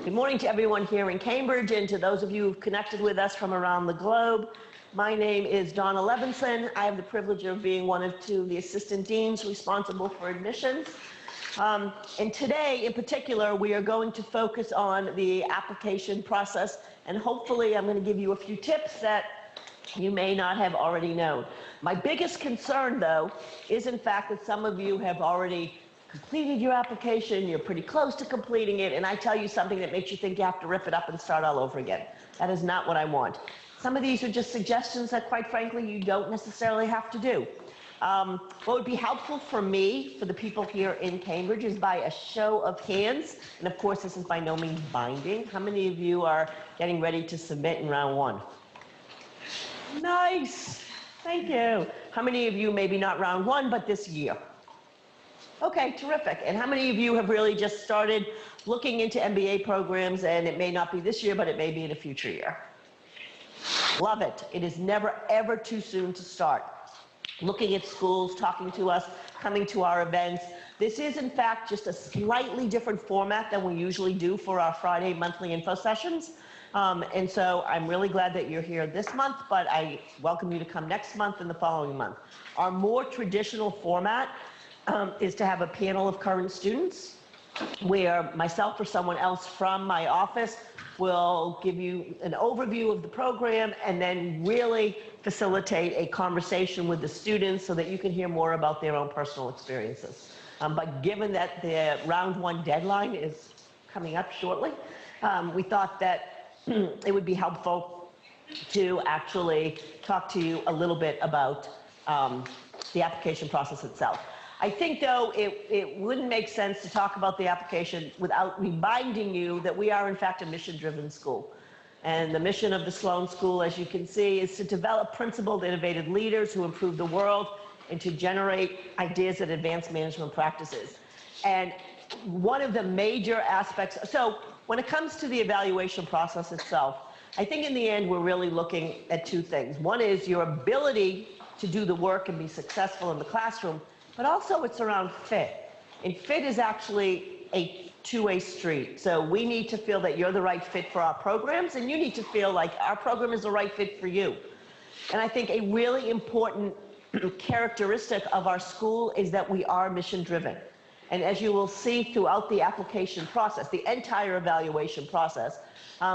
Good morning to everyone here in Cambridge and to those of you who've connected with us from around the globe. My name is Dawna Levenson. I have the privilege of being one of two of the assistant deans responsible for admissions. And today, in particular, we are going to focus on the application process, and hopefully I'm going to give you a few tips that you may not have already known. My biggest concern, though, is in fact that some of you have already completed your application, you're pretty close to completing it, and I tell you something that makes you think you have to rip it up and start all over again. That is not what I want. Some of these are just suggestions that, quite frankly, you don't necessarily have to do. What would be helpful for me, for the people here in Cambridge, is by a show of hands, and of course this is by no means binding. How many of you are getting ready to submit in round one? Nice, thank you. How many of you, maybe not round one, but this year? Okay, terrific. And how many of you have really just started looking into MBA programs, and it may not be this year, but it may be in a future year? Love it. It is never, ever too soon to start. Looking at schools, talking to us, coming to our events. This is, in fact, just a slightly different format than we usually do for our Friday monthly info sessions. And so I'm really glad that you're here this month, but I welcome you to come next month and the following month. Our more traditional format is to have a panel of current students where myself or someone else from my office will give you an overview of the program and then really facilitate a conversation with the students so that you can hear more about their own personal experiences. But given that the round one deadline is coming up shortly, we thought that it would be helpful to actually talk to you a little bit about the application process itself. I think, though, it wouldn't make sense to talk about the application without reminding you that we are, in fact, a mission-driven school. And the mission of the Sloan School, as you can see, is to develop principled, innovative leaders who improve the world and to generate ideas that advance management practices. And one of the major aspects, so when it comes to the evaluation process itself, I think in the end we're really looking at two things. One is your ability to do the work and be successful in the classroom, but also it's around fit. And fit is actually a two-way street. So we need to feel that you're the right fit for our programs, and you need to feel like our program is the right fit for you. And I think a really important characteristic of our school is that we are mission-driven. And as you will see throughout the application process, the entire evaluation process,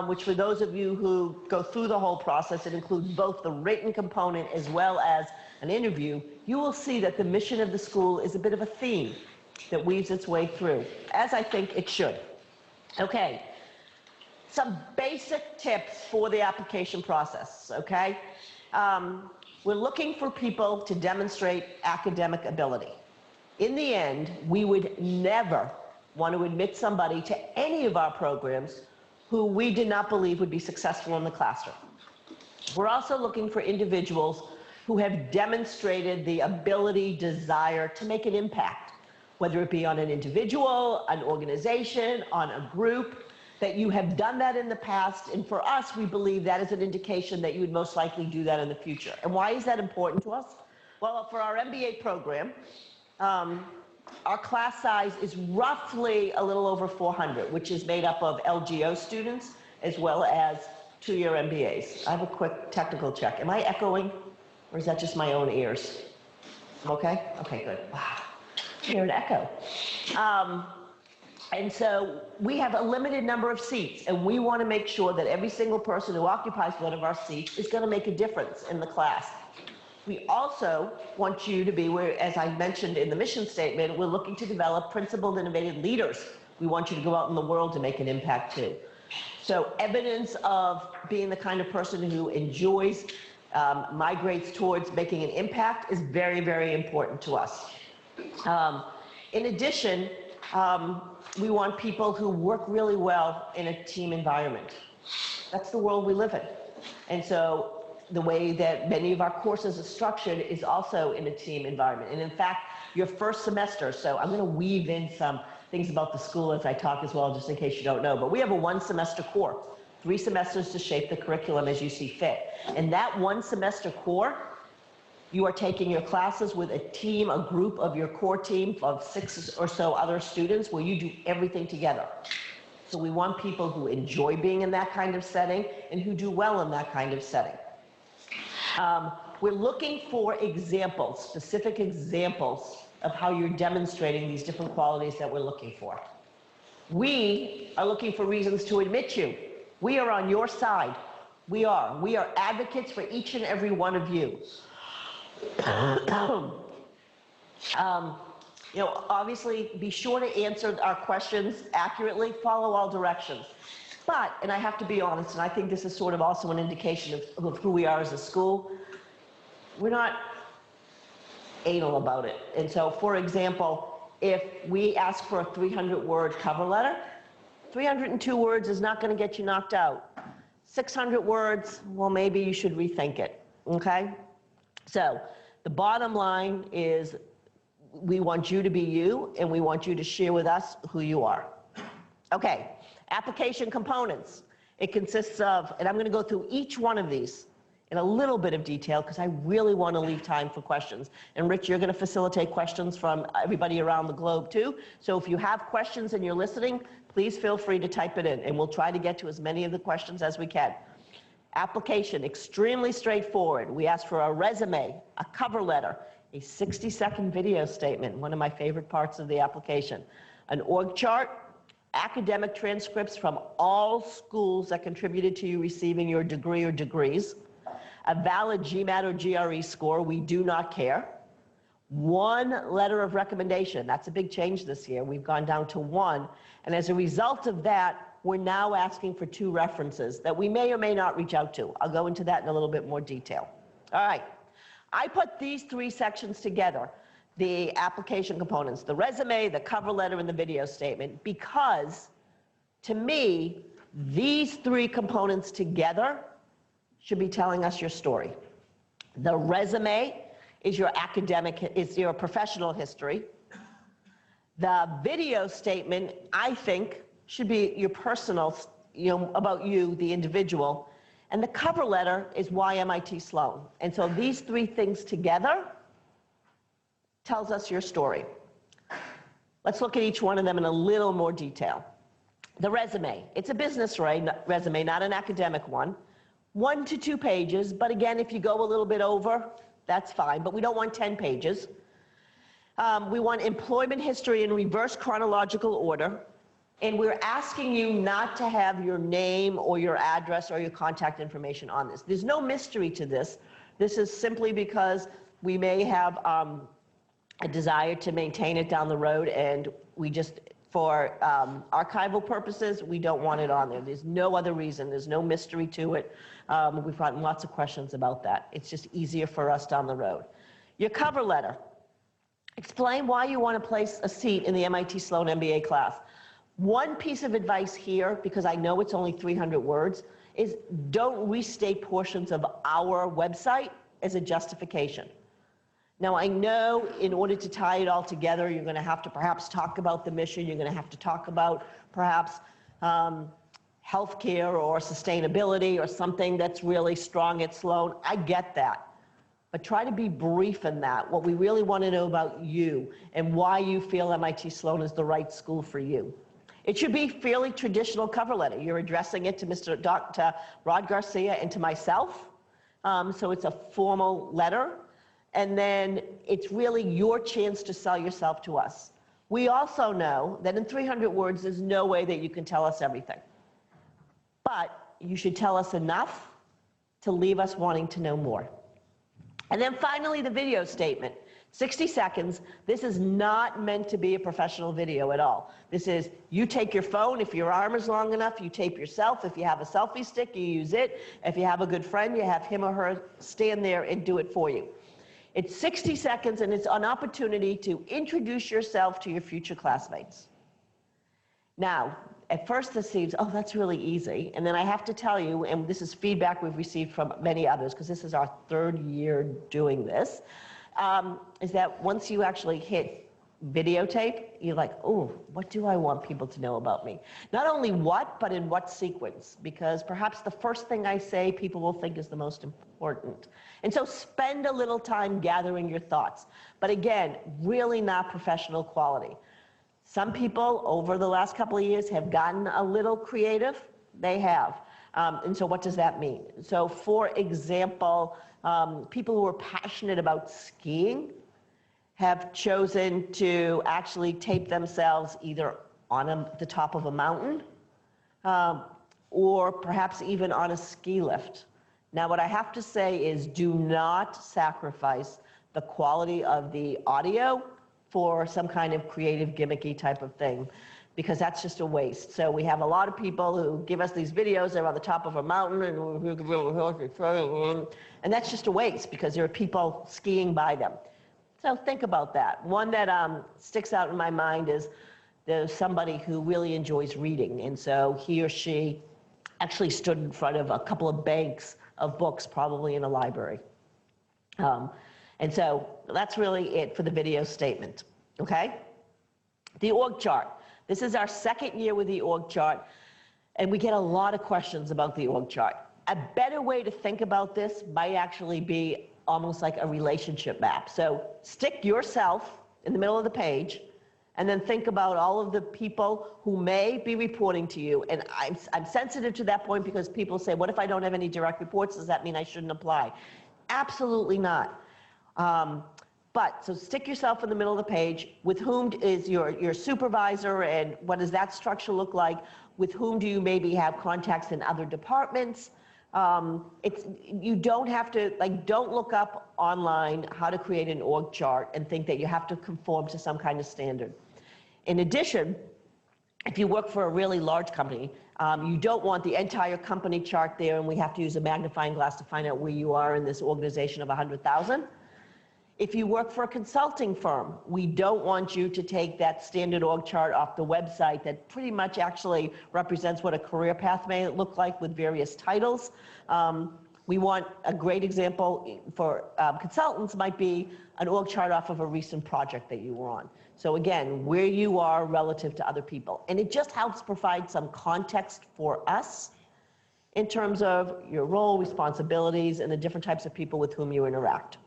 which for those of you who go through the whole process, it includes both the written component as well as an interview, you will see that the mission of the school is a bit of a theme that weaves its way through, as I think it should. Okay, some basic tips for the application process, okay? We're looking for people to demonstrate academic ability. In the end, we would never want to admit somebody to any of our programs who we did not believe would be successful in the classroom. We're also looking for individuals who have demonstrated the ability, desire to make an impact, whether it be on an individual, an organization, on a group, that you have done that in the past. And for us, we believe that is an indication that you would most likely do that in the future. And why is that important to us? Well, for our MBA program, our class size is roughly a little over 400, which is made up of LGO students as well as two-year MBAs. I have a quick technical check. Am I echoing, or is that just my own ears? Okay? Okay, good. Wow. I hear an echo. And so we have a limited number of seats, and we want to make sure that every single person who occupies one of our seats is going to make a difference in the class. We also want you to be, as I mentioned in the mission statement, we're looking to develop principled, innovative leaders. We want you to go out in the world to make an impact too. So evidence of being the kind of person who enjoys, migrates towards making an impact is very, very important to us. In addition, we want people who work really well in a team environment. That's the world we live in. And so the way that many of our courses are structured is also in a team environment. And in fact, your first semester, so I'm going to weave in some things about the school as I talk as well, just in case you don't know, but we have a one-semester core, 3 semesters to shape the curriculum as you see fit. And that one-semester core, you are taking your classes with a team, a group of your core team of 6 or so other students where you do everything together. So we want people who enjoy being in that kind of setting and who do well in that kind of setting. We're looking for examples, specific examples of how you're demonstrating these different qualities that we're looking for. We are looking for reasons to admit you. We are on your side. We are. We are advocates for each and every one of you. Obviously, be sure to answer our questions accurately, follow all directions. But, and I have to be honest, and I think this is sort of also an indication of who we are as a school, we're not anal about it. And so, for example, if we ask for a 300-word cover letter, 302 words is not going to get you knocked out. 600 words, well, maybe you should rethink it, okay? So the bottom line is we want you to be you, and we want you to share with us who you are. Okay, application components. It consists of, and I'm going to go through each one of these in a little bit of detail because I really want to leave time for questions. And Rich, you're going to facilitate questions from everybody around the globe too. So if you have questions and you're listening, please feel free to type it in, and we'll try to get to as many of the questions as we can. Application, extremely straightforward. We ask for a resume, a cover letter, a 60-second video statement, one of my favorite parts of the application, an org chart, academic transcripts from all schools that contributed to you receiving your degree or degrees, a valid GMAT or GRE score, we do not care, one letter of recommendation. That's a big change this year. We've gone down to one, and as a result of that, we're now asking for 2 references that we may or may not reach out to. I'll go into that in a little bit more detail. All right. I put these 3 sections together, the application components, the resume, the cover letter, and the video statement, because to me, these 3 components together should be telling us your story. The resume is your academic, is your professional history. The video statement, I think, should be your personal, about you, the individual. And the cover letter is why MIT Sloan. And so these 3 things together tells us your story. Let's look at each one of them in a little more detail. The resume, it's a business resume, not an academic one. 1 to 2 pages, but again, if you go a little bit over, that's fine, but we don't want 10 pages. We want employment history in reverse chronological order. And we're asking you not to have your name or your address or your contact information on this. There's no mystery to this. This is simply because we may have a desire to maintain it down the road, and we just, for archival purposes, we don't want it on there. There's no other reason. There's no mystery to it. We've gotten lots of questions about that. It's just easier for us down the road. Your cover letter. Explain why you want to place a seat in the MIT Sloan MBA class. One piece of advice here, because I know it's only 300 words, is don't restate portions of our website as a justification. Now, I know in order to tie it all together, you're going to have to perhaps talk about the mission. You're going to have to talk about perhaps healthcare or sustainability or something that's really strong at Sloan. I get that. But try to be brief in that, what we really want to know about you and why you feel MIT Sloan is the right school for you. It should be fairly traditional cover letter. You're addressing it to Dr. Rod Garcia and to myself. So it's a formal letter. And then it's really your chance to sell yourself to us. We also know that in 300 words, there's no way that you can tell us everything. But you should tell us enough to leave us wanting to know more. And then finally, the video statement. 60 seconds. This is not meant to be a professional video at all. This is, you take your phone, if your arm is long enough, you tape yourself. If you have a selfie stick, you use it. If you have a good friend, you have him or her stand there and do it for you. It's 60 seconds, and it's an opportunity to introduce yourself to your future classmates. Now, at first this seems, oh, that's really easy. And then I have to tell you, and this is feedback we've received from many others, because this is our 3rd year doing this, is that once you actually hit videotape, you're like, oh, what do I want people to know about me? Not only what, but in what sequence, because perhaps the first thing I say people will think is the most important. And so spend a little time gathering your thoughts. But again, really not professional quality. Some people over the last couple of years have gotten a little creative. They have. And so what does that mean? So for example, people who are passionate about skiing have chosen to actually tape themselves either on the top of a mountain or perhaps even on a ski lift. Now, what I have to say is do not sacrifice the quality of the audio for some kind of creative, gimmicky type of thing, because that's just a waste. So we have a lot of people who give us these videos, they're on the top of a mountain, and that's just a waste because there are people skiing by them. So think about that. One that sticks out in my mind is there's somebody who really enjoys reading, and so he or she actually stood in front of a couple of banks of books, probably in a library. And so that's really it for the video statement, okay? The org chart. This is our second year with the org chart, and we get a lot of questions about the org chart. A better way to think about this might actually be almost like a relationship map. So stick yourself in the middle of the page, and then think about all of the people who may be reporting to you. And I'm sensitive to that point because people say, what if I don't have any direct reports? Does that mean I shouldn't apply? Absolutely not. So stick yourself in the middle of the page. With whom is your supervisor, and what does that structure look like? With whom do you maybe have contacts in other departments? You don't have to, don't look up online how to create an org chart and think that you have to conform to some kind of standard. In addition, if you work for a really large company, you don't want the entire company chart there, and we have to use a magnifying glass to find out where you are in this organization of 100,000. If you work for a consulting firm, we don't want you to take that standard org chart off the website that pretty much actually represents what a career path may look like with various titles. We want a great example for consultants might be an org chart off of a recent project that you were on. So again, where you are relative to other people. And it just helps provide some context for us in terms of your role, responsibilities, and the different types of people with whom you interact.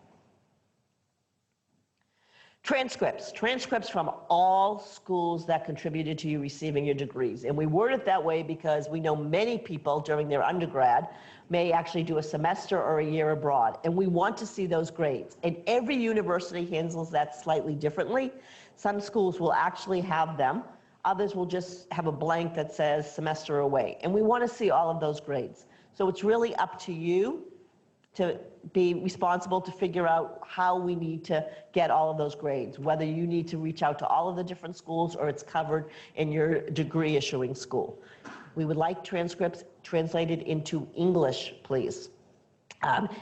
Transcripts from all schools that contributed to you receiving your degrees. And we word it that way because we know many people during their undergrad may actually do a semester or a year abroad. And we want to see those grades. And every university handles that slightly differently. Some schools will actually have them. Others will just have a blank that says semester away. And we want to see all of those grades. So it's really up to you to be responsible to figure out how we need to get all of those grades, whether you need to reach out to all of the different schools or it's covered in your degree issuing school. We would like transcripts translated into English, please.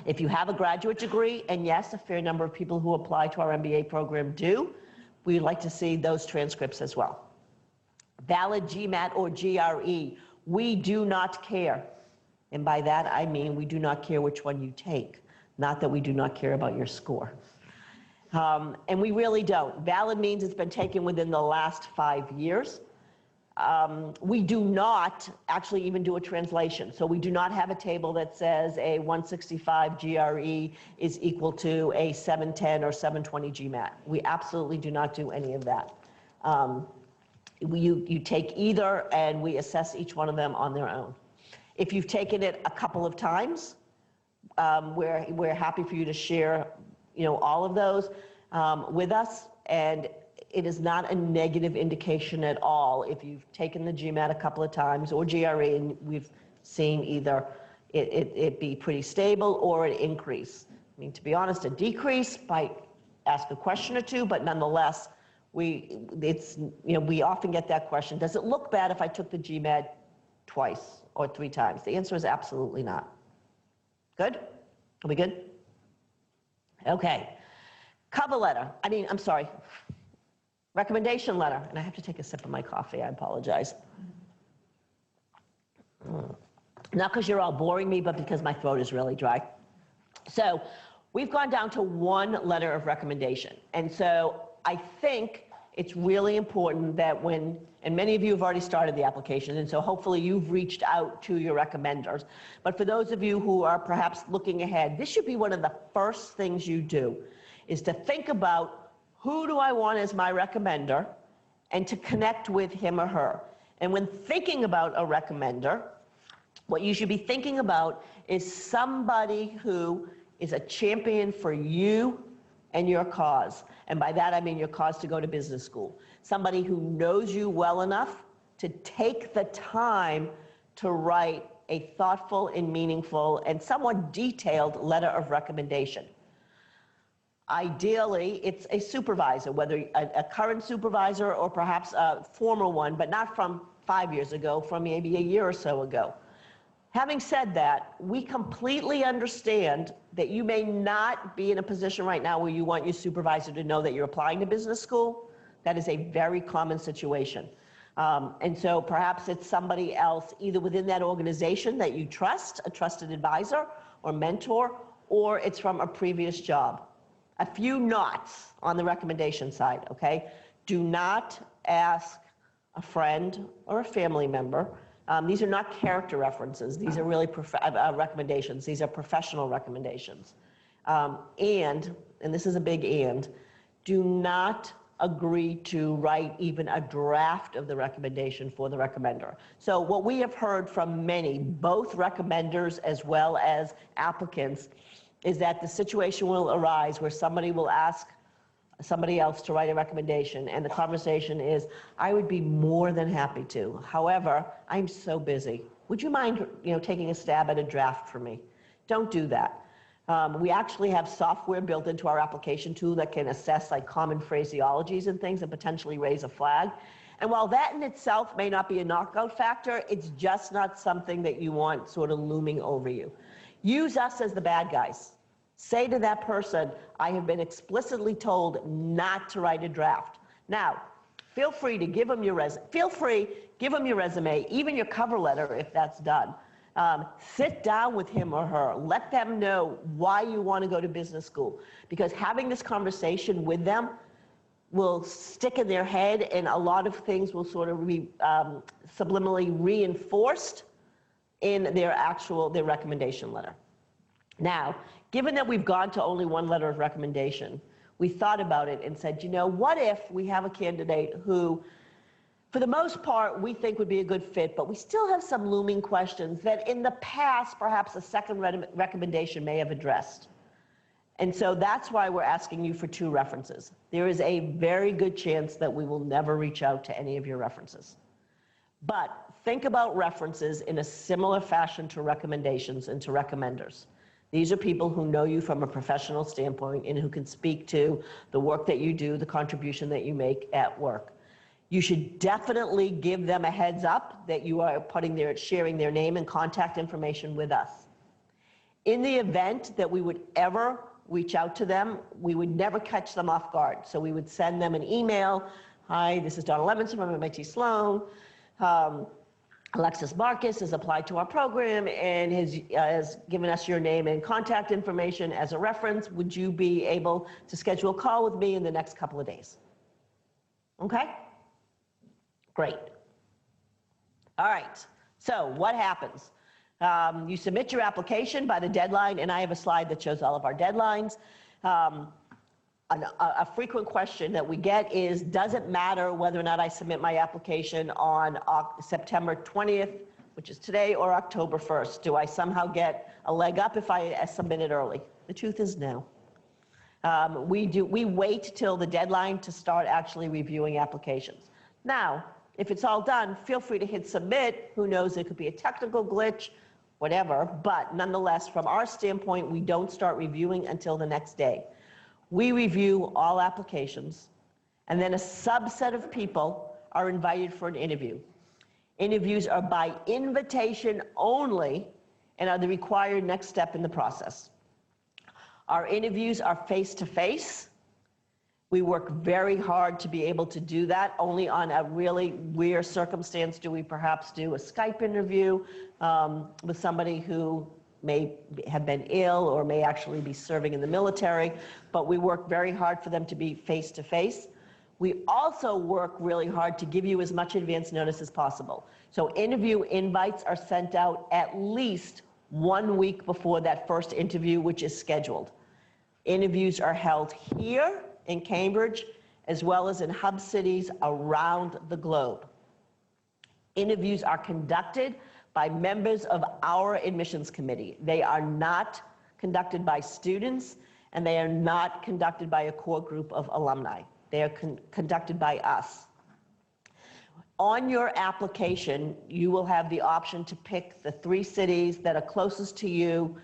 If you have a graduate degree, and yes, a fair number of people who apply to our MBA program do, we'd like to see those transcripts as well. Valid GMAT or GRE, we do not care. And by that, I mean we do not care which one you take, not that we do not care about your score. And we really don't. Valid means it's been taken within the last 5 years. We do not actually even do a translation. So we do not have a table that says a 165 GRE is equal to a 710 or 720 GMAT. We absolutely do not do any of that. You take either, and we assess each one of them on their own. If you've taken it a couple of times, we're happy for you to share, all of those with us. And it is not a negative indication at all if you've taken the GMAT a couple of times or GRE, and we've seen either it be pretty stable or an increase. I mean, to be honest, a decrease might ask a question or two, but nonetheless, we often get that question: does it look bad if I took the GMAT twice or 3 times? The answer is absolutely not. Good? Are we good? Okay. Cover letter. Recommendation letter. And I have to take a sip of my coffee. I apologize. Not because you're all boring me, but because my throat is really dry. So we've gone down to 1 letter of recommendation. And so I think it's really important that and many of you have already started the application, and so hopefully you've reached out to your recommenders. But for those of you who are perhaps looking ahead, this should be one of the first things you do, is to think about, who do I want as my recommender, and to connect with him or her. And when thinking about a recommender, what you should be thinking about is somebody who is a champion for you and your cause. And by that, I mean your cause to go to business school. Somebody who knows you well enough to take the time to write a thoughtful and meaningful and somewhat detailed letter of recommendation. Ideally, it's a supervisor, whether a current supervisor or perhaps a former one, but not from 5 years ago, from maybe a year or so ago. Having said that, we completely understand that you may not be in a position right now where you want your supervisor to know that you're applying to business school. That is a very common situation. And so perhaps it's somebody else, either within that organization that you trust, a trusted advisor or mentor, or it's from a previous job. A few knots on the recommendation side, okay? Do not ask a friend or a family member. These are not character references. These are really recommendations. These are professional recommendations. And this is a big and, do not agree to write even a draft of the recommendation for the recommender. So what we have heard from many, both recommenders as well as applicants, is that the situation will arise where somebody will ask somebody else to write a recommendation, and the conversation is, I would be more than happy to. However, I'm so busy. Would you mind, taking a stab at a draft for me? Don't do that. We actually have software built into our application tool that can assess like common phraseologies and things and potentially raise a flag. And while that in itself may not be a knockout factor, it's just not something that you want sort of looming over you. Use us as the bad guys. Say to that person, I have been explicitly told not to write a draft. Now, feel free to give them your resume, even your cover letter if that's done. Sit down with him or her. Let them know why you want to go to business school. Because having this conversation with them will stick in their head, and a lot of things will sort of be subliminally reinforced in their recommendation letter. Now, given that we've gone to only one letter of recommendation, we thought about it and said, what if we have a candidate who, for the most part, we think would be a good fit, but we still have some looming questions that in the past, perhaps a second recommendation may have addressed. And so that's why we're asking you for 2 references. There is a very good chance that we will never reach out to any of your references. But think about references in a similar fashion to recommendations and to recommenders. These are people who know you from a professional standpoint and who can speak to the work that you do, the contribution that you make at work. You should definitely give them a heads up that you are sharing their name and contact information with us. In the event that we would ever reach out to them, we would never catch them off guard. So we would send them an email. Hi, this is Dawna Levenson from MIT Sloan. Alexis Marcus has applied to our program and has given us your name and contact information as a reference. Would you be able to schedule a call with me in the next couple of days? Okay? Great. All right. So what happens? You submit your application by the deadline, and I have a slide that shows all of our deadlines. A frequent question that we get is, does it matter whether or not I submit my application on September 20th, which is today, or October 1st? Do I somehow get a leg up if I submit it early? The truth is no. We wait till the deadline to start actually reviewing applications. Now, if it's all done, feel free to hit submit. Who knows, it could be a technical glitch, whatever, but nonetheless, from our standpoint, we don't start reviewing until the next day. We review all applications, and then a subset of people are invited for an interview. Interviews are by invitation only and are the required next step in the process. Our interviews are face-to-face. We work very hard to be able to do that. Only on a really rare circumstance do we perhaps do a Skype interview with somebody who may have been ill or may actually be serving in the military, but we work very hard for them to be face-to-face. We also work really hard to give you as much advance notice as possible. So interview invites are sent out at least 1 week before that first interview, which is scheduled. Interviews are held here in Cambridge, as well as in hub cities around the globe. Interviews are conducted by members of our admissions committee. They are not conducted by students, and they are not conducted by a core group of alumni. They are conducted by us. On your application, you will have the option to pick the 3 cities that are closest to you.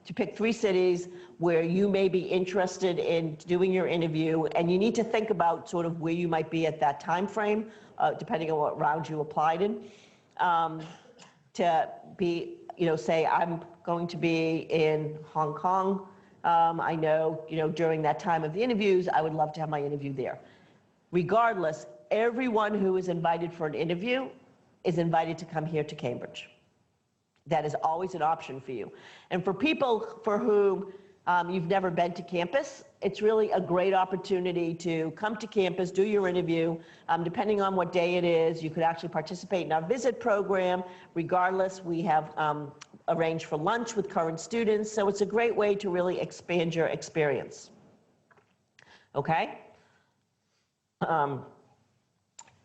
To pick 3 cities where you may be interested in doing your interview, and you need to think about sort of where you might be at that time frame, depending on what round you applied in, to be, say I'm going to be in Hong Kong. I know, during that time of the interviews, I would love to have my interview there. Regardless, everyone who is invited for an interview is invited to come here to Cambridge. That is always an option for you. And for people for whom you've never been to campus, it's really a great opportunity to come to campus, do your interview. Depending on what day it is, you could actually participate in our visit program. Regardless, we have arranged for lunch with current students, so it's a great way to really expand your experience. Okay?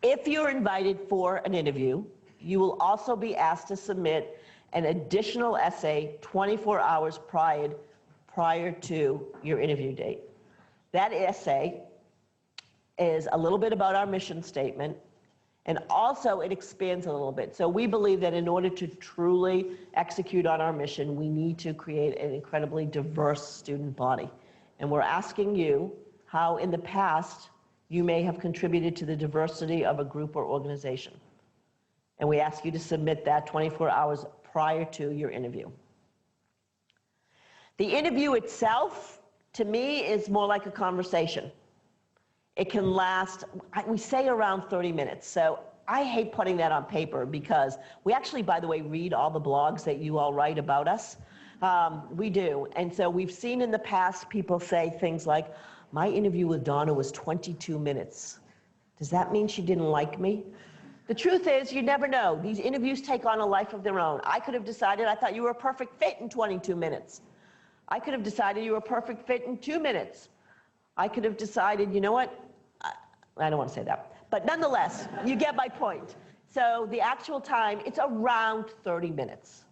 If you're invited for an interview, you will also be asked to submit an additional essay 24 hours prior to your interview date. That essay is a little bit about our mission statement, and also it expands a little bit. So we believe that in order to truly execute on our mission, we need to create an incredibly diverse student body. And we're asking you how in the past you may have contributed to the diversity of a group or organization. And we ask you to submit that 24 hours prior to your interview. The interview itself, to me, is more like a conversation. It can last, we say around 30 minutes. So I hate putting that on paper because we actually, by the way, read all the blogs that you all write about us. We do. And so we've seen in the past people say things like, my interview with Dawna was 22 minutes. Does that mean she didn't like me? The truth is, you never know. These interviews take on a life of their own. I could have decided I thought you were a perfect fit in 22 minutes. I could have decided you were a perfect fit in 2 minutes. I could have decided, you know what? I don't want to say that. But nonetheless, you get my point. So the actual time, it's around 30 minutes.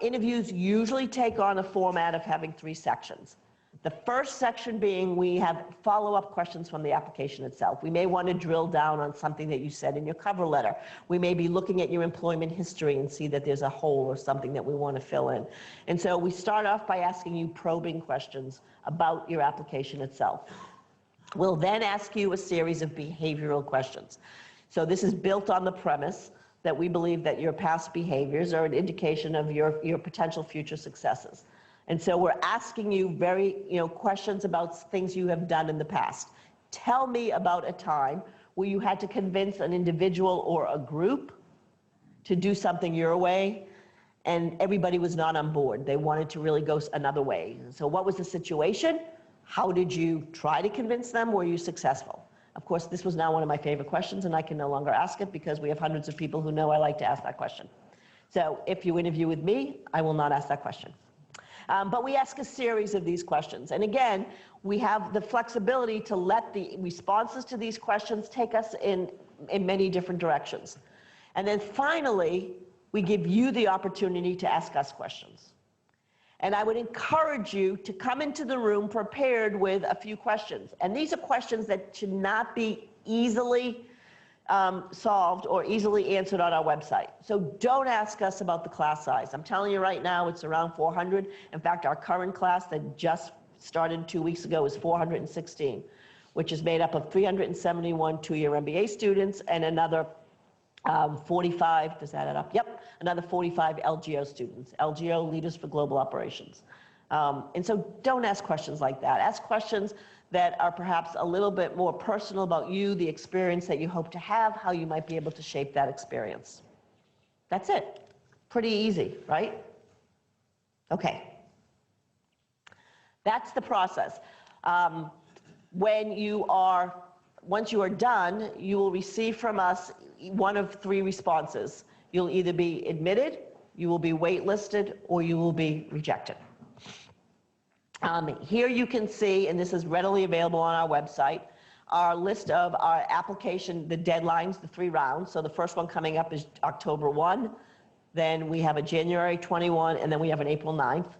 Interviews usually take on a format of having 3 sections. The first section being we have follow-up questions from the application itself. We may want to drill down on something that you said in your cover letter. We may be looking at your employment history and see that there's a hole or something that we want to fill in. And so we start off by asking you probing questions about your application itself. We'll then ask you a series of behavioral questions. So this is built on the premise that we believe that your past behaviors are an indication of your potential future successes. And so we're asking you questions about things you have done in the past. Tell me about a time where you had to convince an individual or a group to do something your way, and everybody was not on board. They wanted to really go another way. So what was the situation? How did you try to convince them? Were you successful? Of course, this was now one of my favorite questions, and I can no longer ask it because we have hundreds of people who know I like to ask that question. So if you interview with me, I will not ask that question. But we ask a series of these questions. And again, we have the flexibility to let the responses to these questions take us in many different directions. And then finally, we give you the opportunity to ask us questions. And I would encourage you to come into the room prepared with a few questions. And these are questions that should not be easily solved or easily answered on our website. So don't ask us about the class size. I'm telling you right now, it's around 400. In fact, our current class that just started 2 weeks ago is 416, which is made up of 371 two-year MBA students and another 45, does that add up? Yep, another 45 LGO students, LGO Leaders for Global Operations. And so don't ask questions like that. Ask questions that are perhaps a little bit more personal about you, the experience that you hope to have, how you might be able to shape that experience. That's it. Pretty easy, right? Okay. That's the process. Once you are done, you will receive from us one of 3 responses. You'll either be admitted, you will be waitlisted, or you will be rejected. Here you can see, and this is readily available on our website, our list of our application, the deadlines, the 3 rounds. So the first one coming up is October 1. Then we have a January 21, and then we have an April 9th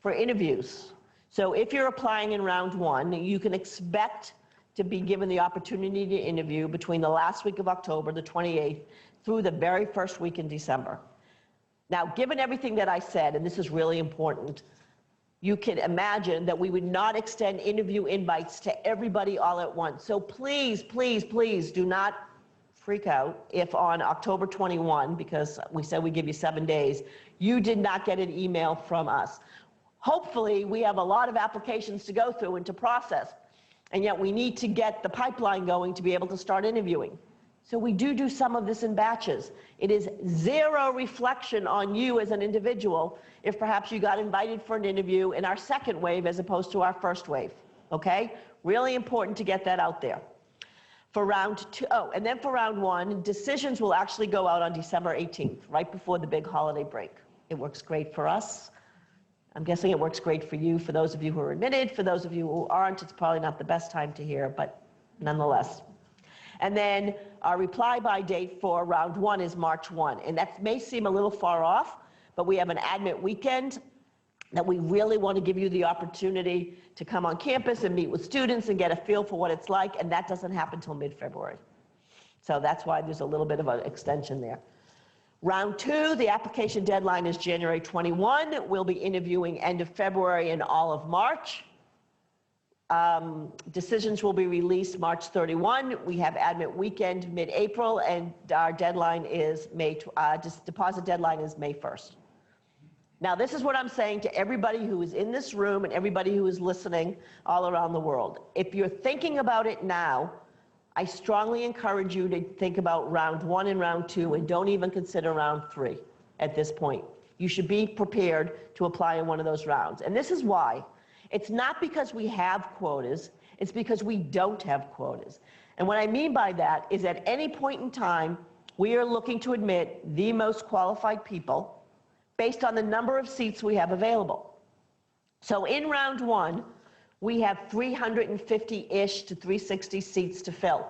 for interviews. So if you're applying in round 1, you can expect to be given the opportunity to interview between the last week of October, the 28th, through the very first week in December. Now, given everything that I said, and this is really important, you can imagine that we would not extend interview invites to everybody all at once. So please, please, please do not freak out if on October 21, because we said we give you 7 days, you did not get an email from us. Hopefully, we have a lot of applications to go through and to process, and yet we need to get the pipeline going to be able to start interviewing. So we do some of this in batches. It is zero reflection on you as an individual if perhaps you got invited for an interview in our second wave as opposed to our first wave, okay? Really important to get that out there. For round 2, and then for round 1, decisions will actually go out on December 18th, right before the big holiday break. It works great for us. I'm guessing it works great for you, for those of you who are admitted. For those of you who aren't, it's probably not the best time to hear, but nonetheless. And then our reply by date for round 1 is March 1. And that may seem a little far off, but we have an admit weekend that we really want to give you the opportunity to come on campus and meet with students and get a feel for what it's like, and that doesn't happen until mid-February. So that's why there's a little bit of an extension there. Round 2, the application deadline is January 21. We'll be interviewing end of February and all of March. Decisions will be released March 31. We have admit weekend mid-April, and our deadline is deposit deadline is May 1st. Now, this is what I'm saying to everybody who is in this room and everybody who is listening all around the world. If you're thinking about it now, I strongly encourage you to think about round 1 and round 2, and don't even consider round 3 at this point. You should be prepared to apply in one of those rounds. And this is why. It's not because we have quotas, it's because we don't have quotas. And what I mean by that is at any point in time, we are looking to admit the most qualified people based on the number of seats we have available. So in round 1, we have 350-ish to 360 seats to fill.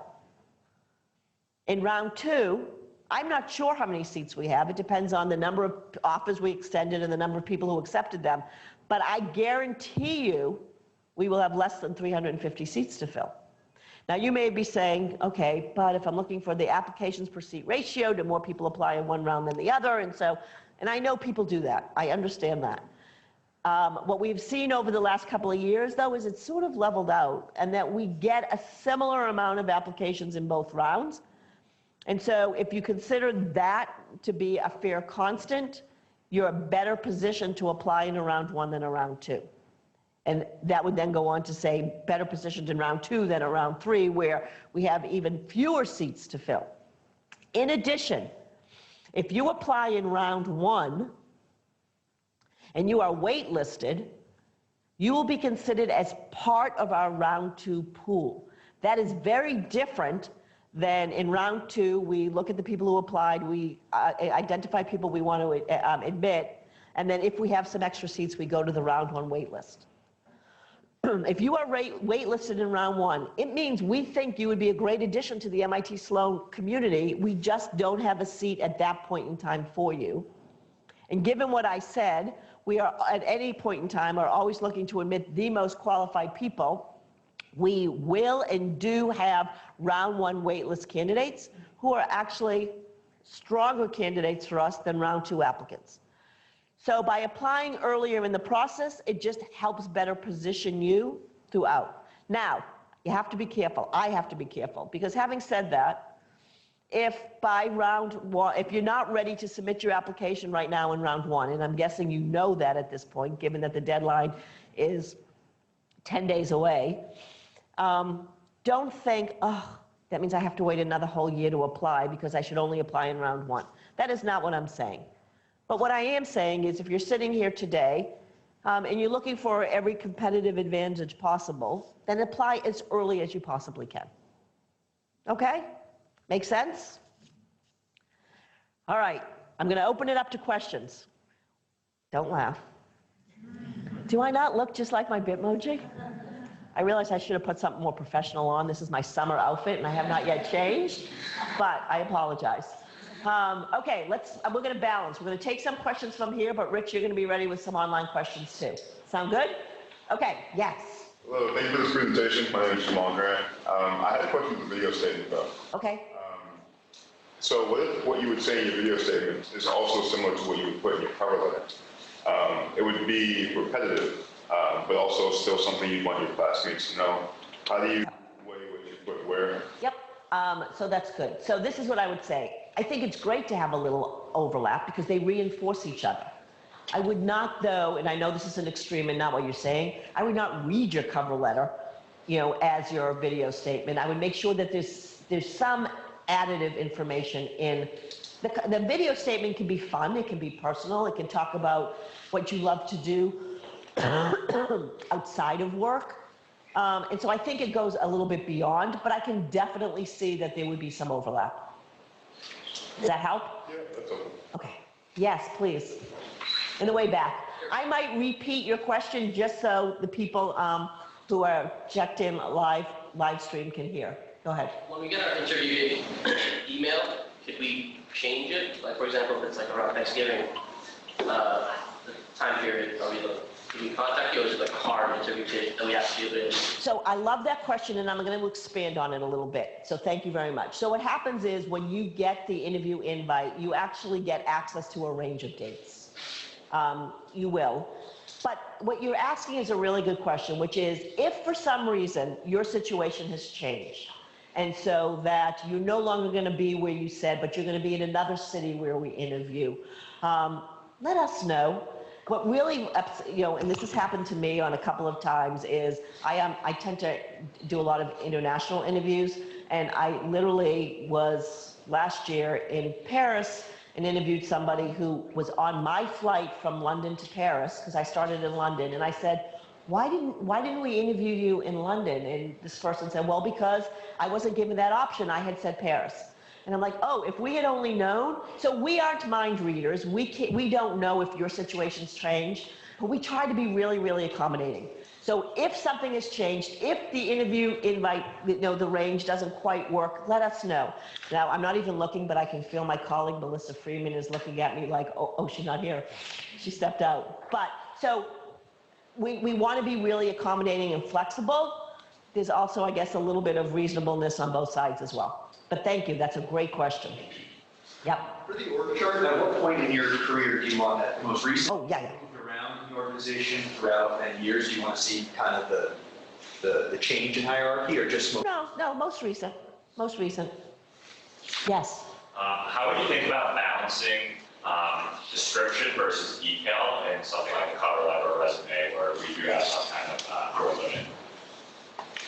In round 2, I'm not sure how many seats we have. It depends on the number of offers we extended and the number of people who accepted them. But I guarantee you we will have less than 350 seats to fill. Now, you may be saying, okay, but if I'm looking for the applications per seat ratio, do more people apply in one round than the other? And I know people do that. I understand that. What we've seen over the last couple of years, though, is it's sort of leveled out, and that we get a similar amount of applications in both rounds. And so if you consider that to be a fair constant, you're better positioned to apply in a round 1 than a round 2. And that would then go on to say better positioned in round 2 than a round 3, where we have even fewer seats to fill. In addition, if you apply in round 1 and you are waitlisted, you will be considered as part of our round 2 pool. That is very different than in round 2, we look at the people who applied, we identify people we want to admit, and then if we have some extra seats, we go to the round 1 wait list. If you are waitlisted in round 1, it means we think you would be a great addition to the MIT Sloan community. We just don't have a seat at that point in time for you. And given what I said, we are at any point in time are always looking to admit the most qualified people. We will and do have round 1 waitlist candidates who are actually stronger candidates for us than round 2 applicants. So by applying earlier in the process, it just helps better position you throughout. Now, you have to be careful. I have to be careful, because having said that, if by round 1, if you're not ready to submit your application right now in round 1, and I'm guessing you know that at this point, given that the deadline is 10 days away, don't think, oh, that means I have to wait another whole year to apply because I should only apply in round 1. That is not what I'm saying. But what I am saying is if you're sitting here today and you're looking for every competitive advantage possible, then apply as early as you possibly can. Okay? Make sense? All right. I'm going to open it up to questions. Don't laugh. Do I not look just like my Bitmoji? I realized I should have put something more professional on. This is my summer outfit, and I have not yet changed, but I apologize. Okay, we're going to balance. We're going to take some questions from here, but Rich, you're going to be ready with some online questions too. Sound good? Okay, yes. Hello, thank you for this presentation. My name is Jamal Grant. I had a question with the video statement though. Okay. So what if what you would say in your video statement is also similar to what you would put in your cover letter? It would be repetitive, but also still something you want your classmates to know. How do you weigh what you put where? Yep, so that's good. So this is what I would say. I think it's great to have a little overlap because they reinforce each other. I would not though, and I know this is an extreme and not what you're saying, I would not read your cover letter, as your video statement. I would make sure that there's some additive information in the video statement. Can be fun, it can be personal, it can talk about what you love to do outside of work. And so I think it goes a little bit beyond, but I can definitely see that there would be some overlap. Does that help? Yeah, that's okay. Okay. Yes, please. In the way back. I might repeat your question just so the people who are checked in live stream can hear. Go ahead. When we get our interview email, could we change it? Like, for example, if it's like around Thanksgiving, the time period, can we contact you, or is it like a hard interview that we have to do it? So I love that question, and I'm going to expand on it a little bit. So thank you very much. So what happens is when you get the interview invite, you actually get access to a range of dates. You will. But what you're asking is a really good question, which is if for some reason your situation has changed, and so that you're no longer going to be where you said, but you're going to be in another city where we interview, let us know. What really, and this has happened to me on a couple of times, is I tend to do a lot of international interviews, and I literally was last year in Paris and interviewed somebody who was on my flight from London to Paris, because I started in London, and I said, why didn't we interview you in London? And this person said, well, because I wasn't given that option. I had said Paris. And I'm like, oh, if we had only known. So we aren't mind readers. We don't know if your situation's changed, but we try to be really, really accommodating. So if something has changed, if the interview invite, the range doesn't quite work, let us know. Now, I'm not even looking, but I can feel my colleague, Melissa Freeman, is looking at me like, oh, she's not here. She stepped out. But so we want to be really accommodating and flexible. There's also, I guess, a little bit of reasonableness on both sides as well. But thank you. That's a great question. Yep. For the org chart, at what point in your career do you want that most recent? Oh, yeah. Moved around the organization throughout many years? Do you want to see kind of the change in hierarchy, or just most? No, most recent. Most recent. Yes. How would you think about balancing description versus detail in something like a cover letter or resume, where we do have some kind of upper limit?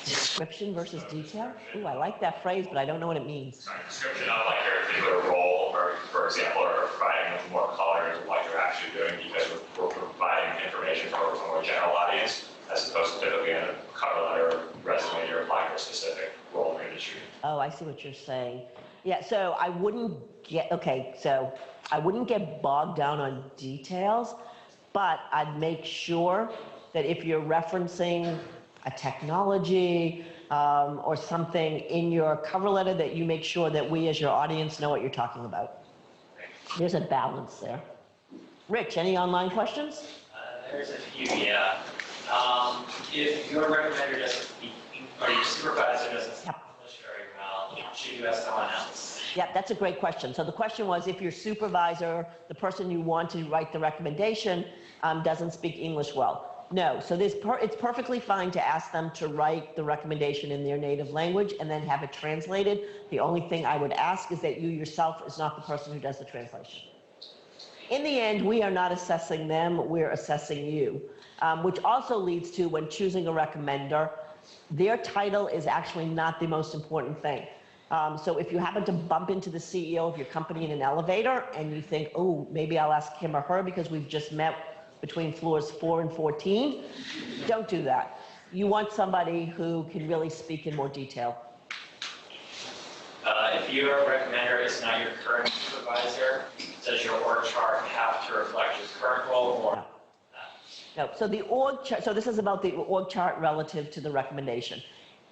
Description versus detail? Ooh, I like that phrase, but I don't know what it means. Sorry, description of like your particular role, or for example, or providing more color into what you're actually doing, because we're providing information for a more general audience, as opposed to typically in a cover letter or resume, you're applying for a specific role or industry. Oh, I see what you're saying. Yeah, so I wouldn't get bogged down on details, but I'd make sure that if you're referencing a technology or something in your cover letter, that you make sure that we as your audience know what you're talking about. There's a balance there. Rich, any online questions? There's a few, yeah. If your recommender doesn't speak, or your supervisor doesn't speak English very well, should you have someone else? Yeah, that's a great question. So the question was, if your supervisor, the person you want to write the recommendation, doesn't speak English well. No, so it's perfectly fine to ask them to write the recommendation in their native language and then have it translated. The only thing I would ask is that you yourself is not the person who does the translation. In the end, we are not assessing them, we're assessing you, which also leads to, when choosing a recommender, their title is actually not the most important thing. So if you happen to bump into the CEO of your company in an elevator and you think, oh, maybe I'll ask him or her because we've just met between floors 4 and 14, don't do that. You want somebody who can really speak in more detail. If your recommender is not your current supervisor, does your org chart have to reflect his current role or? No, so the org chart, so this is about the org chart relative to the recommendation.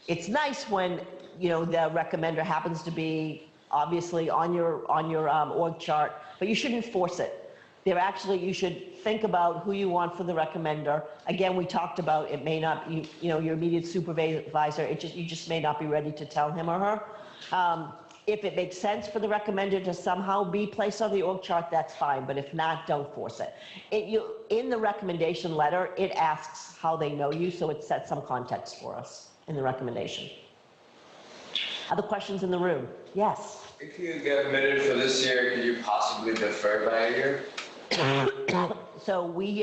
It's nice when, you know, the recommender happens to be obviously on your org chart, but you shouldn't force it. They're actually, you should think about who you want for the recommender. Again, we talked about it may not, you know, your immediate supervisor, you just may not be ready to tell him or her. If it makes sense for the recommender to somehow be placed on the org chart, that's fine, but if not, don't force it. In the recommendation letter, it asks how they know you, so it sets some context for us in the recommendation. Other questions in the room? Yes? If you get admitted for this year, could you possibly defer by a year? So we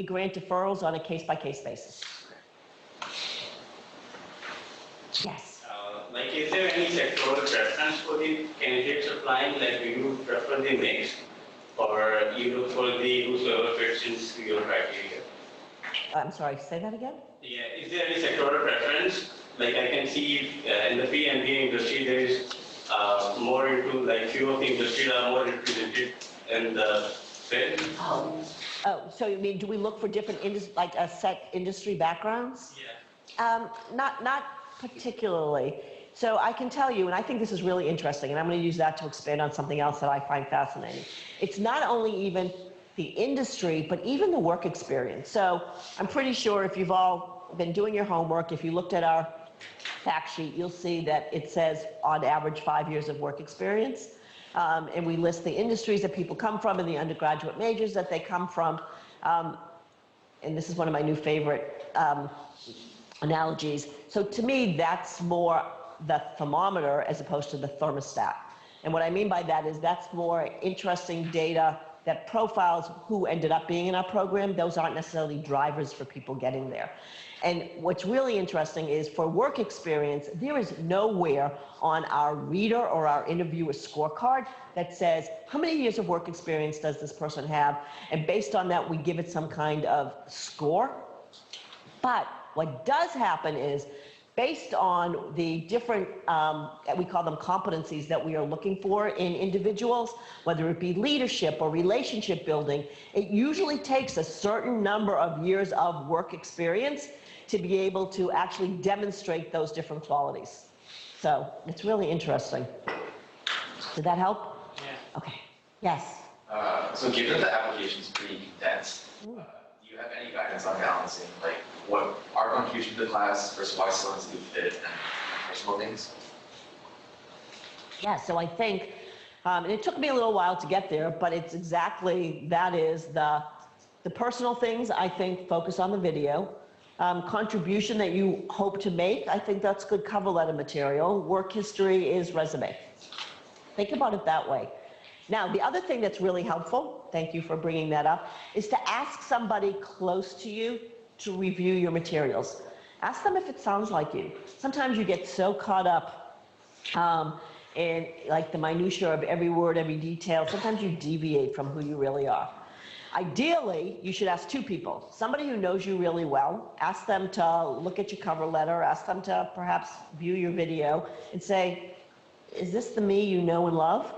grant deferrals on a case-by-case basis. Yes? Like, is there any sectoral preference for the candidates applying, like do you prefer the mix, or you look for the whosoever fits into your criteria? I'm sorry, say that again? Yeah, is there any sectoral preference? Like I can see in the MBA industry, there is more into, like few of the industries are more represented in the fit. Oh, so you mean, do we look for different, set industry backgrounds? Yeah. Not particularly. So I can tell you, and I think this is really interesting, and I'm going to use that to expand on something else that I find fascinating. It's not only even the industry, but even the work experience. So I'm pretty sure if you've all been doing your homework, if you looked at our fact sheet, you'll see that it says on average 5 years of work experience. And we list the industries that people come from and the undergraduate majors that they come from. And this is one of my new favorite analogies. So to me, that's more the thermometer as opposed to the thermostat. And what I mean by that is that's more interesting data that profiles who ended up being in our program. Those aren't necessarily drivers for people getting there. And what's really interesting is for work experience, there is nowhere on our reader or our interviewer scorecard that says, how many years of work experience does this person have? And based on that, we give it some kind of score. But what does happen is, based on the different, we call them competencies that we are looking for in individuals, whether it be leadership or relationship building, it usually takes a certain number of years of work experience to be able to actually demonstrate those different qualities. So it's really interesting. Did that help? Yeah. Okay. Yes. So given the application is pretty condensed, do you have any guidance on balancing, like what our contribution to the class versus why Sloan's do fit and personal things? Yeah, so I think, and it took me a little while to get there, but it's exactly, that is the personal things, I think, focus on the video. Contribution that you hope to make, I think that's good cover letter material. Work history is resume. Think about it that way. Now, the other thing that's really helpful, thank you for bringing that up, is to ask somebody close to you to review your materials. Ask them if it sounds like you. Sometimes you get so caught up in like the minutia of every word, every detail. Sometimes you deviate from who you really are. Ideally, you should ask two people. Somebody who knows you really well, ask them to look at your cover letter, ask them to perhaps view your video and say, is this the me you know and love?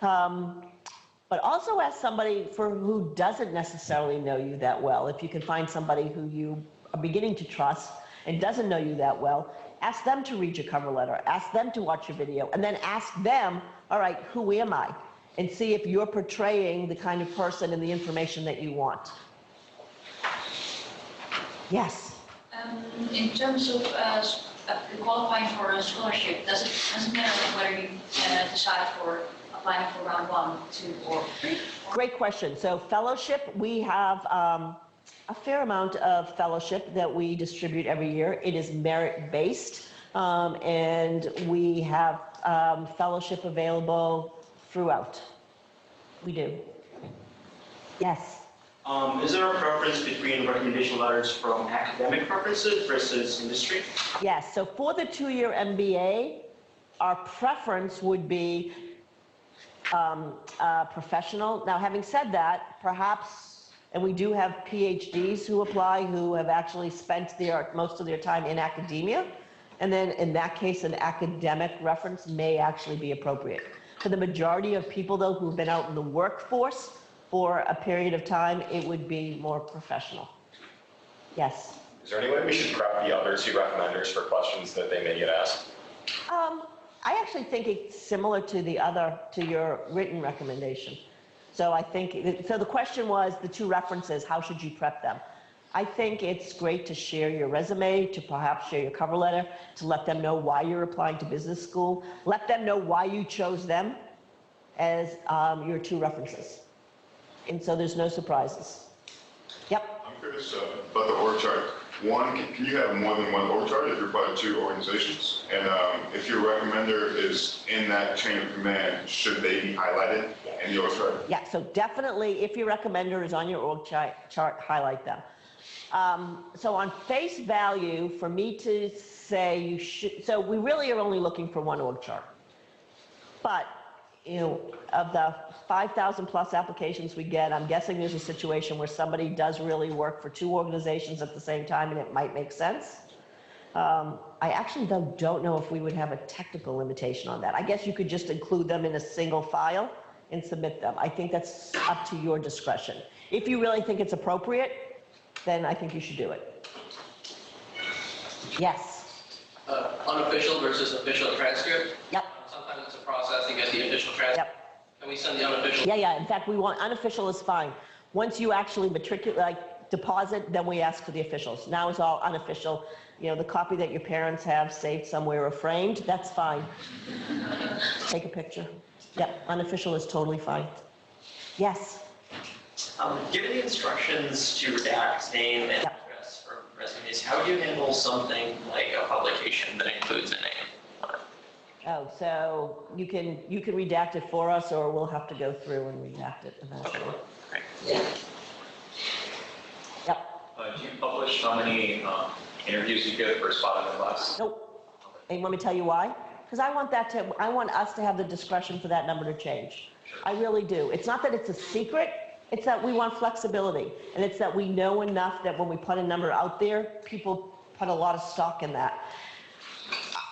But also ask somebody who doesn't necessarily know you that well. If you can find somebody who you are beginning to trust and doesn't know you that well, ask them to read your cover letter, ask them to watch your video, and then ask them, all right, who am I? And see if you're portraying the kind of person and the information that you want. Yes? In terms of qualifying for a scholarship, doesn't matter whether you decide for applying for round 1, 2, or 3? Great question. So fellowship, we have a fair amount of fellowship that we distribute every year. It is merit-based, and we have fellowship available throughout. We do. Yes? Is there a preference between recommendation letters from academic purposes versus industry? Yes. So for the 2-year MBA, our preference would be professional. Now, having said that, perhaps, and we do have PhDs who apply who have actually spent most of their time in academia, and then in that case, an academic reference may actually be appropriate. For the majority of people, though, who've been out in the workforce for a period of time, it would be more professional. Yes. Is there any way we should prep the other two recommenders for questions that they may get asked? I actually think it's similar to your written recommendation. So I think, so the question was the two references, how should you prep them? I think it's great to share your resume, to perhaps share your cover letter, to let them know why you're applying to business school, let them know why you chose them as your two references. And so there's no surprises. Yep. I'm curious about the org chart. One, can you have more than one org chart if you're part of two organizations? And if your recommender is in that chain of command, should they be highlighted in the org chart? Yeah, so definitely if your recommender is on your org chart, highlight them. So on face value, for me to say you should, so we really are only looking for one org chart. But, you know, of the 5,000 plus applications we get, I'm guessing there's a situation where somebody does really work for two organizations at the same time and it might make sense. I actually though don't know if we would have a technical limitation on that. I guess you could just include them in a single file and submit them. I think that's up to your discretion. If you really think it's appropriate, then I think you should do it. Yes. Unofficial versus official transcript. Yep. Sometimes it's a process to get the official transcript. Yep. Can we send the unofficial? Yeah. In fact, we want unofficial is fine. Once you actually deposit, then we ask for the officials. Now it's all unofficial. You know, the copy that your parents have saved somewhere or framed, that's fine. Take a picture. Yep. Unofficial is totally fine. Yes. Given the instructions to redact name and address for resumes, how would you handle something like a publication that includes a name? Oh, so you can redact it for us, or we'll have to go through and redact it eventually. Okay. Yep. Do you publish how many interviews you get for a spot in the class? Nope. And let me tell you why. Because I want us to have the discretion for that number to change. I really do. It's not that it's a secret. It's that we want flexibility. And it's that we know enough that when we put a number out there, people put a lot of stock in that.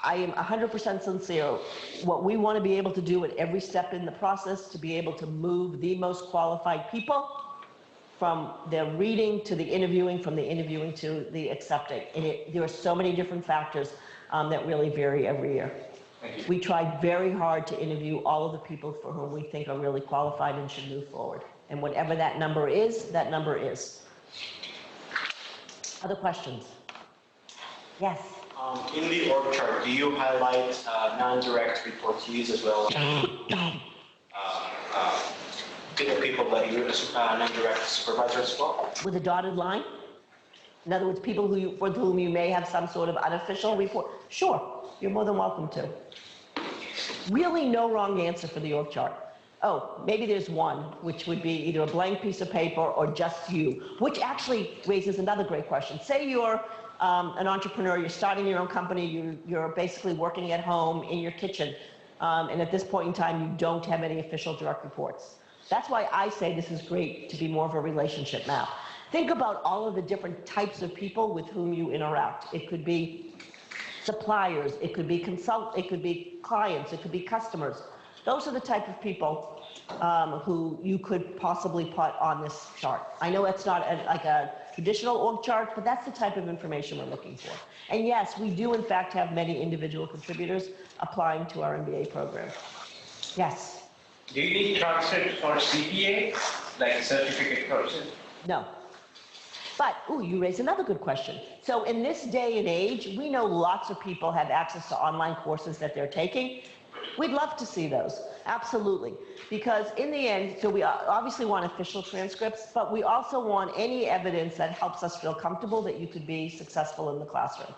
I am 100% sincere. What we want to be able to do at every step in the process, to be able to move the most qualified people from their reading to the interviewing, from the interviewing to the accepting. And there are so many different factors that really vary every year. We try very hard to interview all of the people for whom we think are really qualified and should move forward. And whatever that number is, that number is. Other questions? Yes. In the org chart, do you highlight non-direct reportees as well as people that you non-direct supervisors as well? With a dotted line? In other words, people with whom you may have some sort of unofficial report? Sure, you're more than welcome to. Really no wrong answer for the org chart. Oh, maybe there's one, which would be either a blank piece of paper or just you, which actually raises another great question. Say you're an entrepreneur, you're starting your own company, you're basically working at home in your kitchen, and at this point in time, you don't have any official direct reports. That's why I say this is great to be more of a relationship map. Think about all of the different types of people with whom you interact. It could be suppliers, it could be it could be clients, it could be customers. Those are the type of people who you could possibly put on this chart. I know it's not like a traditional org chart, but that's the type of information we're looking for. And yes, we do in fact have many individual contributors applying to our MBA program. Yes? Do you need transcripts for CPA, like certificate courses? No. But, you raise another good question. So in this day and age, we know lots of people have access to online courses that they're taking. We'd love to see those, absolutely. Because in the end, so we obviously want official transcripts, but we also want any evidence that helps us feel comfortable that you could be successful in the classroom.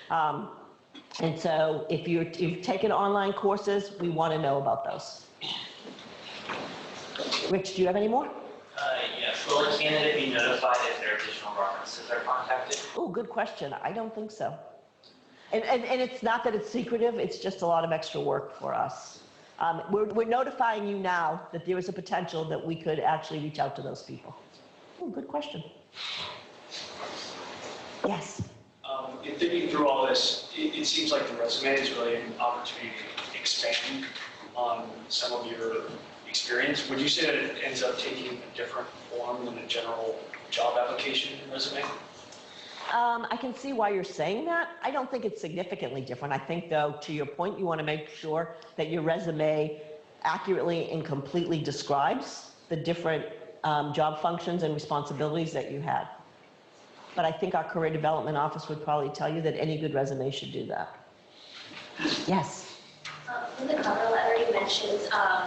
And so if you've taken online courses, we want to know about those. Rich, do you have any more? Yes. Will a candidate be notified if their additional references are contacted? Oh, good question. I don't think so. And it's not that it's secretive, it's just a lot of extra work for us. We're notifying you now that there is a potential that we could actually reach out to those people. Oh, good question. Yes. In thinking through all this, it seems like the resume is really an opportunity to expand on some of your experience. Would you say that it ends up taking a different form than a general job application resume? I can see why you're saying that. I don't think it's significantly different. I think, though, to your point, you want to make sure that your resume accurately and completely describes the different job functions and responsibilities that you had. But I think our career development office would probably tell you that any good resume should do that. Yes? In the cover letter, you mentioned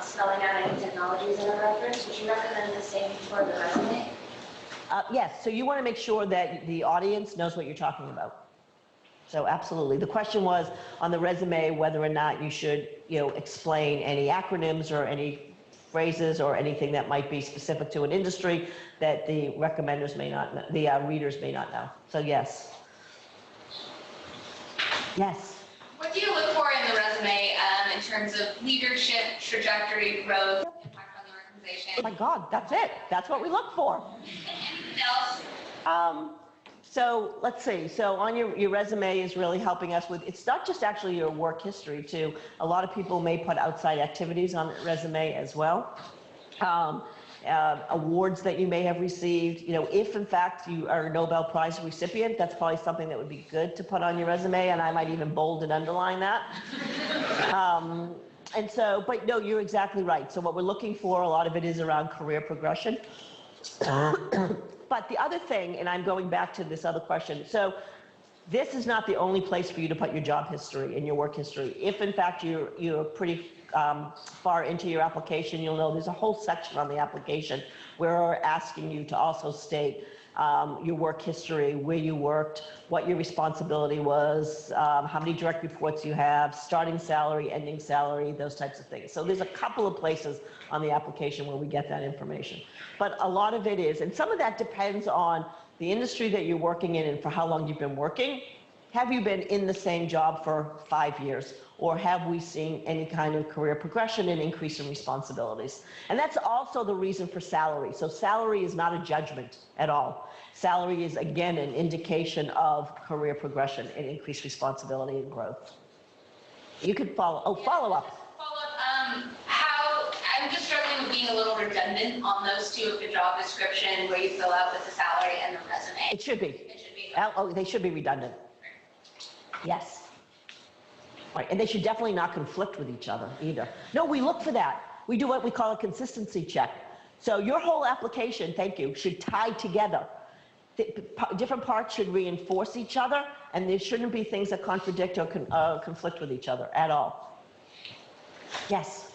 spelling out any technologies in a reference. Would you recommend the same for the resume? Yes, so you want to make sure that the audience knows what you're talking about. So absolutely. The question was on the resume whether or not you should, explain any acronyms or any phrases or anything that might be specific to an industry that the recommenders may not know, the readers may not know. So yes. Yes. What do you look for in the resume in terms of leadership, trajectory, growth, impact on the organization? Oh my God, that's it. That's what we look for. Anything else? So let's see. So on your resume is really helping us with, it's not just actually your work history too. A lot of people may put outside activities on the resume as well. Awards that you may have received, if in fact you are a Nobel Prize recipient, that's probably something that would be good to put on your resume, and I might even bold and underline that. And so, but no, you're exactly right. So what we're looking for, a lot of it is around career progression. But the other thing, and I'm going back to this other question, so this is not the only place for you to put your job history and your work history. If in fact you're pretty far into your application, you'll know there's a whole section on the application where we're asking you to also state your work history, where you worked, what your responsibility was, how many direct reports you have, starting salary, ending salary, those types of things. So there's a couple of places on the application where we get that information. But a lot of it is, and some of that depends on the industry that you're working in and for how long you've been working. Have you been in the same job for 5 years? Or have we seen any kind of career progression and increase in responsibilities? And that's also the reason for salary. So salary is not a judgment at all. Salary is, again, an indication of career progression and increased responsibility and growth. You could follow up. Follow up. I'm just struggling with being a little redundant on those two of the job description where you fill out with the salary and the resume. It should be. It should be. Oh, they should be redundant. Yes. Right, and they should definitely not conflict with each other either. No, we look for that. We do what we call a consistency check. So your whole application, thank you, should tie together. Different parts should reinforce each other, and there shouldn't be things that contradict or conflict with each other at all. Yes.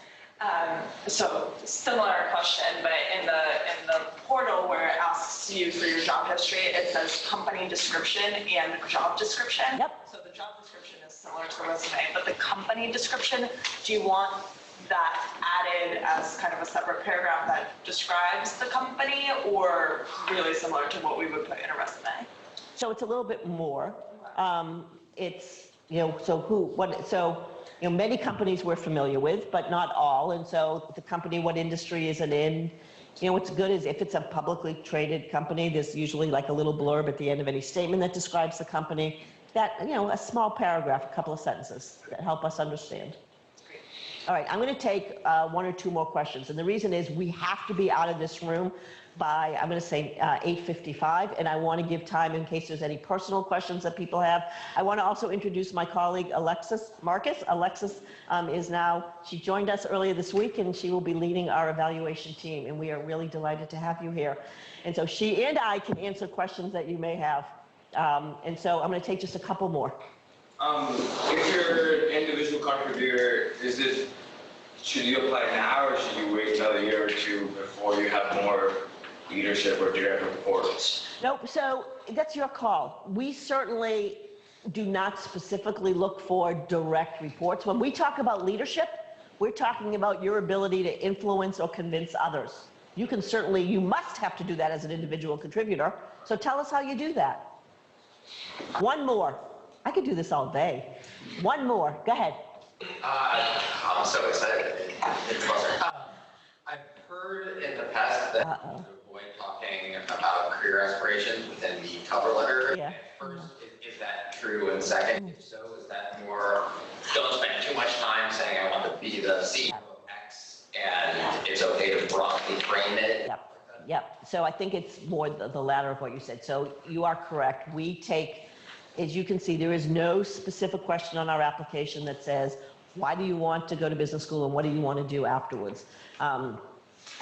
So similar question, but in the portal where it asks you for your job history, it says company description and job description. Yep. So the job description is similar to the resume, but the company description, do you want that added as kind of a separate paragraph that describes the company, or really similar to what we would put in a resume? So it's a little bit more. It's, many companies we're familiar with, but not all. And so the company, what industry is it in? What's good is if it's a publicly traded company, there's usually like a little blurb at the end of any statement that describes the company. That, a small paragraph, a couple of sentences that help us understand. All right, I'm going to take 1 or 2 more questions. And the reason is we have to be out of this room by, I'm going to say 8:55, and I want to give time in case there's any personal questions that people have. I want to also introduce my colleague, Alexis Marcus. Alexis she joined us earlier this week, and she will be leading our evaluation team, and we are really delighted to have you here. And so she and I can answer questions that you may have. And so I'm going to take just a couple more. If you're an individual contributor, should you apply now or should you wait another year or 2 before you have more leadership or direct reports? Nope, so that's your call. We certainly do not specifically look for direct reports. When we talk about leadership, we're talking about your ability to influence or convince others. You must have to do that as an individual contributor. So tell us how you do that. 1 more. I could do this all day. 1 more. Go ahead. I'm so excited. I've heard in the past that to avoid talking about career aspirations within the cover letter. Yeah. First, is that true? And second, if so, is that more, don't spend too much time saying I want to be the CEO of X and it's okay to broadly frame it? Yep. So I think it's more the latter of what you said. So you are correct. We take, as you can see, there is no specific question on our application that says, why do you want to go to business school and what do you want to do afterwards?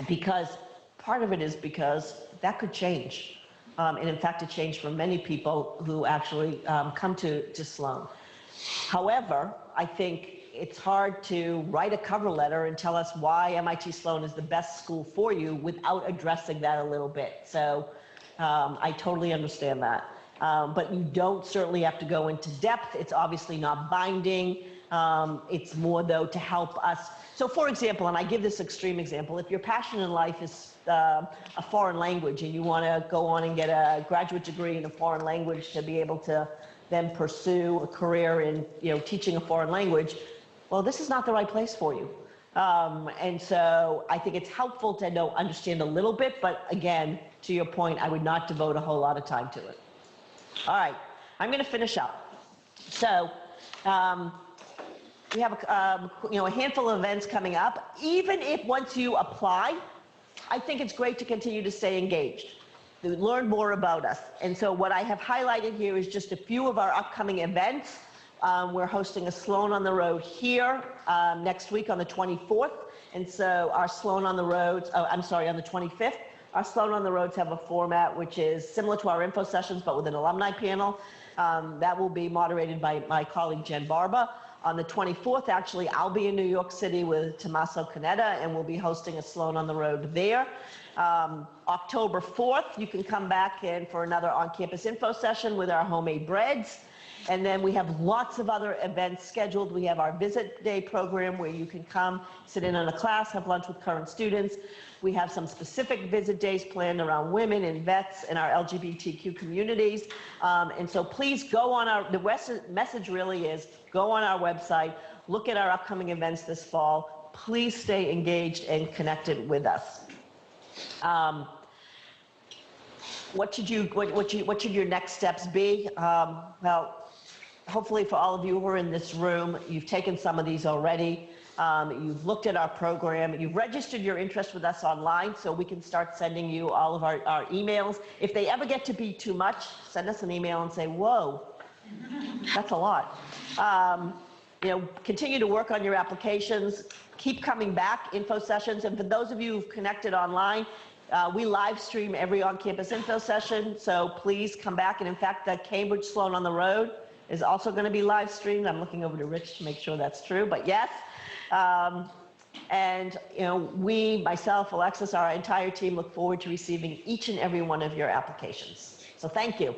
Because part of it is because that could change. And in fact, it changed for many people who actually come to Sloan. However, I think it's hard to write a cover letter and tell us why MIT Sloan is the best school for you without addressing that a little bit. So I totally understand that. But you don't certainly have to go into depth. It's obviously not binding. It's more, though, to help us. So, for example, and I give this extreme example, if your passion in life is a foreign language and you want to go on and get a graduate degree in a foreign language to be able to then pursue a career in, teaching a foreign language, well, this is not the right place for you. And so I think it's helpful to understand a little bit, but again, to your point, I would not devote a whole lot of time to it. All right, I'm going to finish up. So we have a handful of events coming up. Even if once you apply, I think it's great to continue to stay engaged, to learn more about us. And so what I have highlighted here is just a few of our upcoming events. We're hosting a Sloan on the Road here next week on the 24th. And so our Sloan on the Roads, on the 25th. Our Sloan on the Roads have a format which is similar to our info sessions, but with an alumni panel. That will be moderated by my colleague Jen Barba. On the 24th, actually, I'll be in New York City with Tommaso Canetta, and we'll be hosting a Sloan on the Road there. October 4th, you can come back in for another on-campus info session with our homemade breads. And then we have lots of other events scheduled. We have our Visit Day program where you can come, sit in on a class, have lunch with current students. We have some specific visit days planned around women and vets and our LGBTQ communities. And so please go on the message really is, go on our website, look at our upcoming events this fall. Please stay engaged and connected with us. What should your next steps be? Well, hopefully for all of you who are in this room, you've taken some of these already. You've looked at our program. You've registered your interest with us online so we can start sending you all of our emails. If they ever get to be too much, send us an email and say, whoa, that's a lot. Continue to work on your applications. Keep coming back, info sessions. And for those of you who've connected online, we live stream every on-campus info session. So please come back. And in fact, the Cambridge Sloan on the Road is also going to be live streamed. I'm looking over to Rich to make sure that's true, but yes. We, myself, Alexis, our entire team look forward to receiving each and every one of your applications. So thank you.